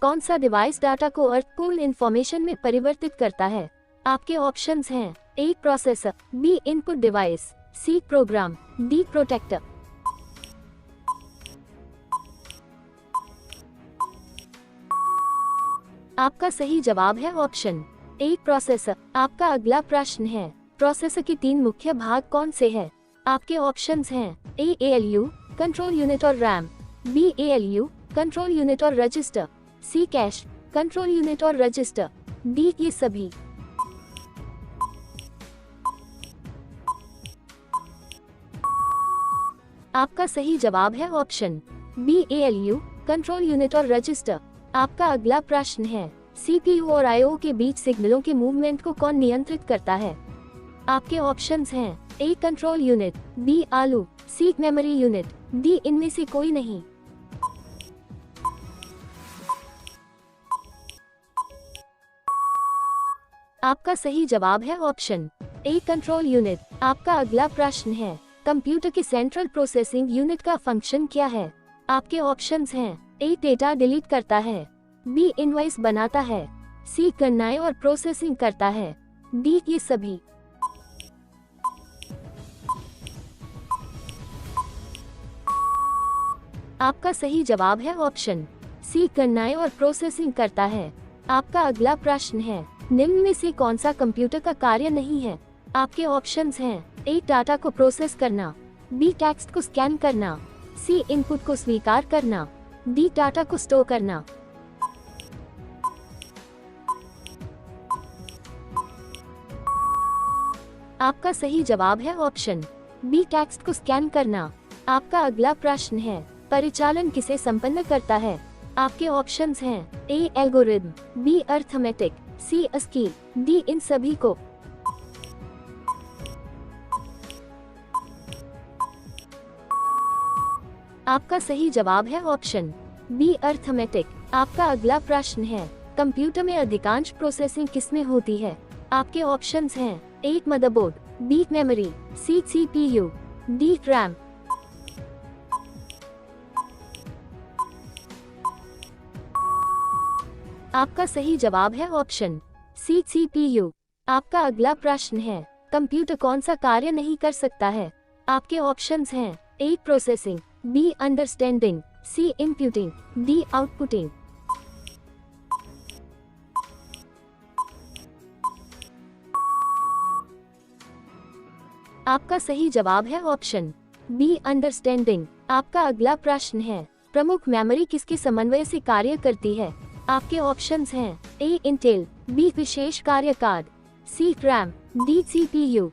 कौन सा device data को अर्थपूर्ण इंफॉर्मेशन में परिवर्तित करता है? आपके ऑप्शंस हैं A processor, B input device, C program, D protector. आपका सही जवाब है ऑप्शन ए प्रोसेसर। आपका अगला प्रश्न है, प्रोसेसर के 3 मुख्य भाग कौन से हैं? आपके ऑप्शंस हैं ए ALU, कंट्रोल यूनिट और RAM, B ALU, control unit और register, C cache, control unit और रजिस्टर, डी ये सभी। आपका सही जवाब है option B ALU, control unit और रजिस्टर। आपका अगला प्रश्न है, CPU और IO के बीच सिग्नलों के मूवमेंट को कौन नियंत्रित करता है? आपके ऑप्शंस हैं ए कंट्रोल यूनिट, बी आलू, सी मेमोरी यूनिट, डी इनमें से कोई नहीं। आपका सही जवाब है ऑप्शन ए कंट्रोल यूनिट। आपका अगला प्रश्न है, कंप्यूटर के सेंट्रल प्रोसेसिंग यूनिट का फंक्शन क्या है? आपके ऑप्शंस हैं ए डेटा डिलीट करता है, बी इनवॉइस बनाता है, सी गणनाएं और प्रोसेसिंग करता है, डी ये सभी। आपका सही जवाब है ऑप्शन सी गणनाएं और प्रोसेसिंग करता है। आपका अगला प्रश्न है, निम्न में से कौन सा कंप्यूटर का कार्य नहीं है? आपके ऑप्शंस हैं ए डाटा को प्रोसेस करना, बी टेक्स्ट को स्कैन करना, सी इनपुट को स्वीकार करना, डी डाटा को स्टोर करना। आपका सही जवाब है ऑप्शन बी टेक्स्ट को स्कैन करना। आपका अगला प्रश्न है, परिचालन किसे संपन्न करता है? आपके ऑप्शंस हैं ए एल्गोरिथम, बी अर्थमेटिक, सी अस्की, डी इन सभी को। आपका सही जवाब है ऑप्शन बी अर्थमेटिक। आपका अगला प्रश्न है, कंप्यूटर में अधिकांश प्रोसेसिंग किसमें होती है? आपके ऑप्शंस हैं ए मदरबोर्ड, बी मेमोरी, सी CPU, डी रैम। आपका सही जवाब है ऑप्शन सी CPU। आपका अगला प्रश्न है, कंप्यूटर कौन सा कार्य नहीं कर सकता है? आपके ऑप्शंस हैं A processing, B understanding, C inputting, D outputting. आपका सही जवाब है ऑप्शन बी अंडरस्टैंडिंग। आपका अगला प्रश्न है, प्रमुख मेमोरी किसके समन्वय से कार्य करती है? आपके ऑप्शंस हैं ए इंटेल, बी विशेष कार्य कार्ड, सी रैम, डी CPU।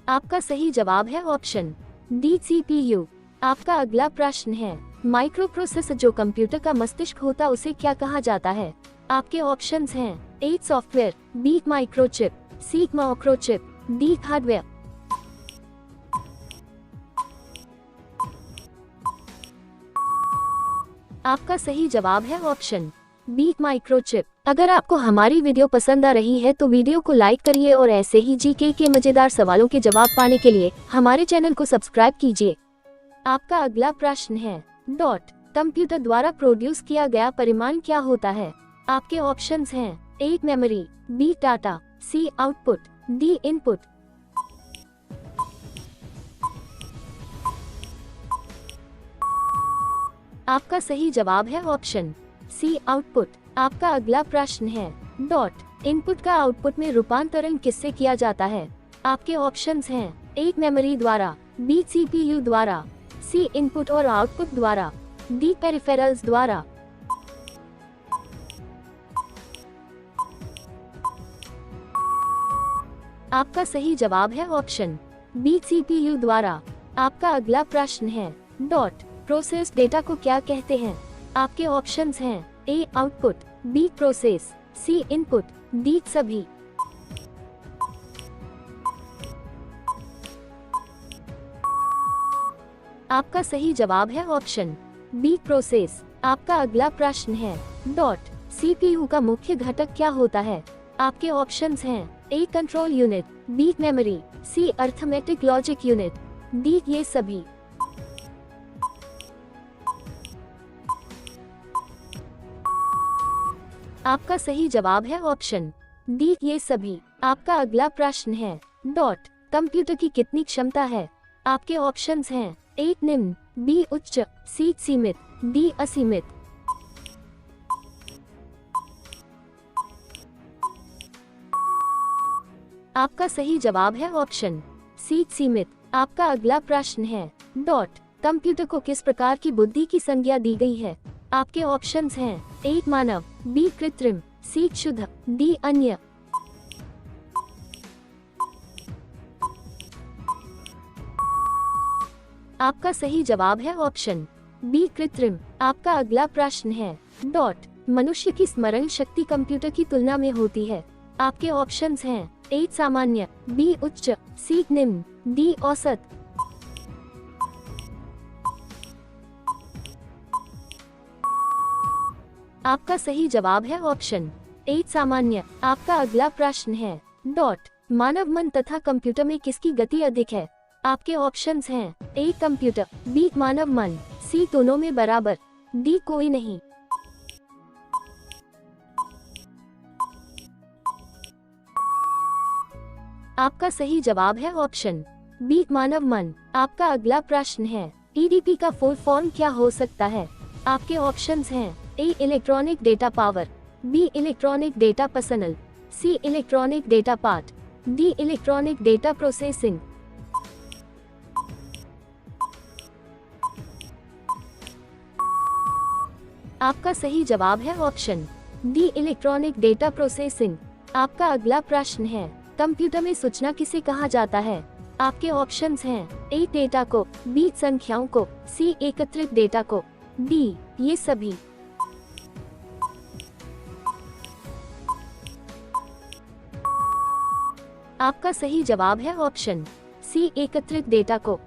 आपका सही जवाब है ऑप्शन डी CPU। आपका अगला प्रश्न है, माइक्रो प्रोसेसर जो कंप्यूटर का मस्तिष्क होता उसे क्या कहा जाता है? आपके ऑप्शंस हैं A software, B microchip, C microchip, D hardware. आपका सही जवाब है ऑप्शन बी माइक्रोचिप। अगर आपको हमारी वीडियो पसंद आ रही है तो वीडियो को लाइक करिए और ऐसे ही जीके के मजेदार सवालों के जवाब पाने के लिए हमारे चैनल को सब्सक्राइब कीजिए। आपका अगला प्रश्न है, डॉट कंप्यूटर द्वारा प्रोड्यूस किया गया परिमाण क्या होता है? आपके ऑप्शंस हैं a memory, B data, C output, D input. आपका सही जवाब है ऑप्शन सी आउटपुट। आपका अगला प्रश्न है, डॉट इनपुट का आउटपुट में रूपांतरण किससे किया जाता है? आपके ऑप्शंस हैं ए मेमोरी द्वारा, बी CPU द्वारा, सी इनपुट और आउटपुट द्वारा, डी पेरिफेरल्स द्वारा। आपका सही जवाब है ऑप्शन बी CPU द्वारा। आपका अगला प्रश्न है, डॉट प्रोसेस डेटा को क्या कहते हैं? आपके ऑप्शंस हैं A output, B process, C input, D सभी। आपका सही जवाब है ऑप्शन बी प्रोसेस। आपका अगला प्रश्न है, डॉट CPU का मुख्य घटक क्या होता है? आपके ऑप्शंस हैं ए कंट्रोल यूनिट, बी मेमोरी, सी अर्थमेटिक लॉजिक यूनिट, डी ये सभी। आपका सही जवाब है ऑप्शन डी ये सभी। आपका अगला प्रश्न है डॉट कंप्यूटर की कितनी क्षमता है। आपके ऑप्शंस हैं ए निम्न, बी उच्च, सी सीमित, डी असीमित। आपका सही जवाब है ऑप्शन सी सीमित। आपका अगला प्रश्न है डॉट कंप्यूटर को किस प्रकार की बुद्धि की संज्ञा दी गई है। आपके ऑप्शंस हैं ए मानव, बी कृत्रिम, सी शुद्ध, डी अन्य। आपका सही जवाब है ऑप्शन बी कृत्रिम। आपका अगला प्रश्न है डॉट मनुष्य की स्मरण शक्ति कंप्यूटर की तुलना में होती है। आपके ऑप्शंस हैं ए सामान्य, बी उच्च, सी निम्न, डी औसत। आपका सही जवाब है ऑप्शन ए सामान्य। आपका अगला प्रश्न है डॉट मानव मन तथा कंप्यूटर में किसकी गति अधिक है। आपके ऑप्शंस हैं ए कंप्यूटर, बी मानव मन, सी दोनों में बराबर, डी कोई नहीं। आपका सही जवाब है ऑप्शन बी मानव मन। आपका अगला प्रश्न है ईडीपी का फुल फॉर्म क्या हो सकता है। आपके ऑप्शंस हैं A electronic data power, B electronic data personal, C electronic data part, D electronic data processing. आपका सही जवाब है option D electronic data processing. आपका अगला प्रश्न है कंप्यूटर में सूचना किसे कहा जाता है। आपके ऑप्शंस हैं ए डेटा को, बी संख्याओं को, सी एकत्रित डेटा को, डी ये सभी। आपका सही जवाब है ऑप्शन सी एकत्रित डेटा को।